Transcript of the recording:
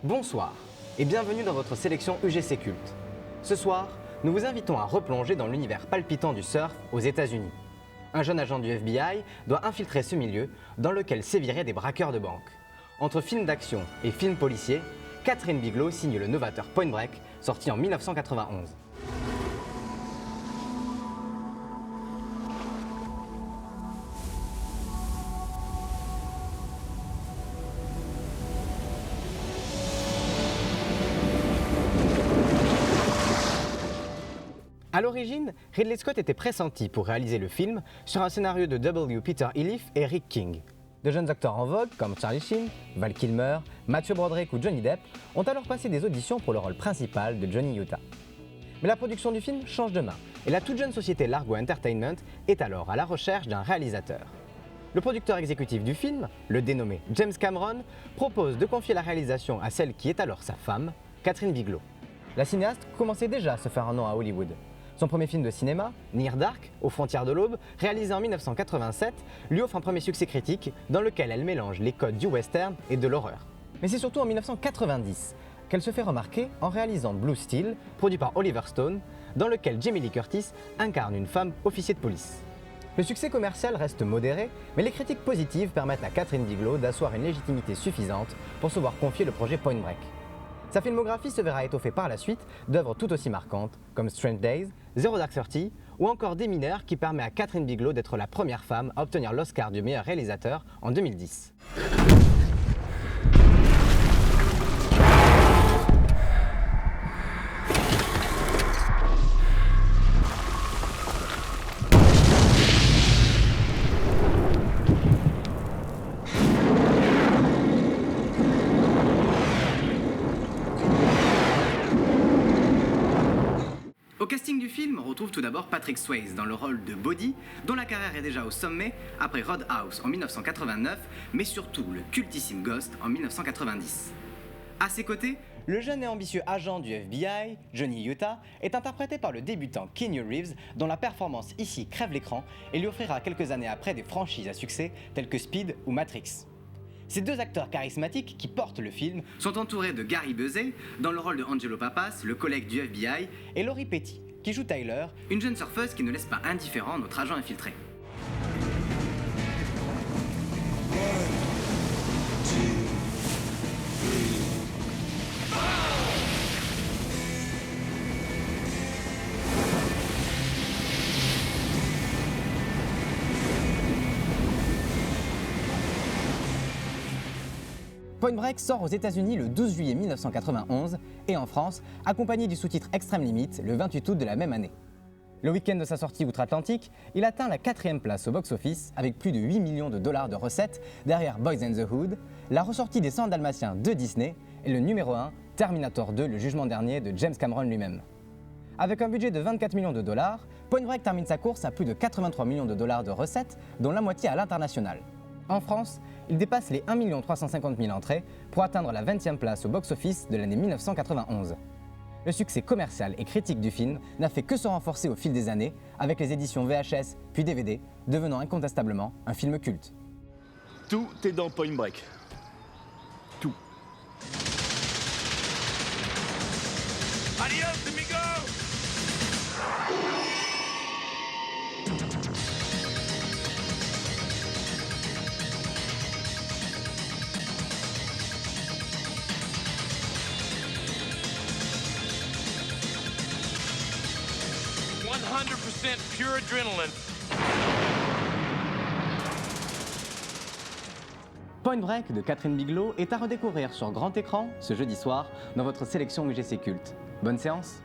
Bonsoir et bienvenue dans votre sélection UGC Culte. Ce soir, nous vous invitons à replonger dans l'univers palpitant du surf aux États-Unis. Un jeune agent du FBI doit infiltrer ce milieu dans lequel séviraient des braqueurs de banque. Entre films d'action et films policiers, Kathryn Bigelow signe le novateur Point Break, sorti en 1991. A l'origine, Ridley Scott était pressenti pour réaliser le film sur un scénario de W. Peter Iliff et Rick King. De jeunes acteurs en vogue comme Charlie Sheen, Val Kilmer, Matthew Broderick ou Johnny Depp ont alors passé des auditions pour le rôle principal de Johnny Utah. Mais la production du film change de main et la toute jeune société Largo Entertainment est alors à la recherche d'un réalisateur. Le producteur exécutif du film, le dénommé James Cameron, propose de confier la réalisation à celle qui est alors sa femme, Kathryn Bigelow. La cinéaste commençait déjà à se faire un nom à Hollywood. Son premier film de cinéma, Near Dark, aux frontières de l'aube, réalisé en 1987, lui offre un premier succès critique dans lequel elle mélange les codes du western et de l'horreur. Mais c'est surtout en 1990 qu'elle se fait remarquer en réalisant Blue Steel, produit par Oliver Stone, dans lequel Jamie Lee Curtis incarne une femme officier de police. Le succès commercial reste modéré, mais les critiques positives permettent à Kathryn Bigelow d'asseoir une légitimité suffisante pour se voir confier le projet Point Break. Sa filmographie se verra étoffée par la suite d'œuvres tout aussi marquantes comme Strange Days, Zero Dark Thirty ou encore Des Mineurs qui permet à Kathryn Bigelow d'être la première femme à obtenir l'Oscar du meilleur réalisateur en 2010. Au casting du film, on retrouve tout d'abord Patrick Swayze dans le rôle de Bodhi, dont la carrière est déjà au sommet après Roadhouse en 1989, mais surtout le cultissime Ghost en 1990. À ses côtés, le jeune et ambitieux agent du FBI, Johnny Utah, est interprété par le débutant Keanu Reeves, dont la performance ici crève l'écran et lui offrira quelques années après des franchises à succès telles que Speed ou Matrix. Ces deux acteurs charismatiques qui portent le film sont entourés de Gary Busey, dans le rôle de Angelo Papas, le collègue du FBI, et Laurie Petty, qui joue Tyler, une jeune surfeuse qui ne laisse pas indifférent notre agent infiltré. Point Break sort aux États-Unis le 12 juillet 1991 et en France, accompagné du sous-titre Extreme Limit le 28 août de la même année. Le week-end de sa sortie outre-Atlantique, il atteint la 4e place au box-office avec plus de 8 millions de dollars de recettes derrière Boys in the Hood, la ressortie des 100 Dalmatiens de Disney et le numéro 1, Terminator 2, le jugement dernier de James Cameron lui-même. Avec un budget de 24 millions de dollars, Point Break termine sa course à plus de 83 millions de dollars de recettes, dont la moitié à l'international. En France, il dépasse les 1 350 000 entrées pour atteindre la 20e place au box-office de l'année 1991. Le succès commercial et critique du film n'a fait que se renforcer au fil des années, avec les éditions VHS puis DVD, devenant incontestablement un film culte. Tout est dans Point Break. Tout. Adios, amigo! 100% pure adrenaline. Point Break de Kathryn Bigelow est à redécouvrir sur grand écran ce jeudi soir dans votre sélection UGC Culte. Bonne séance!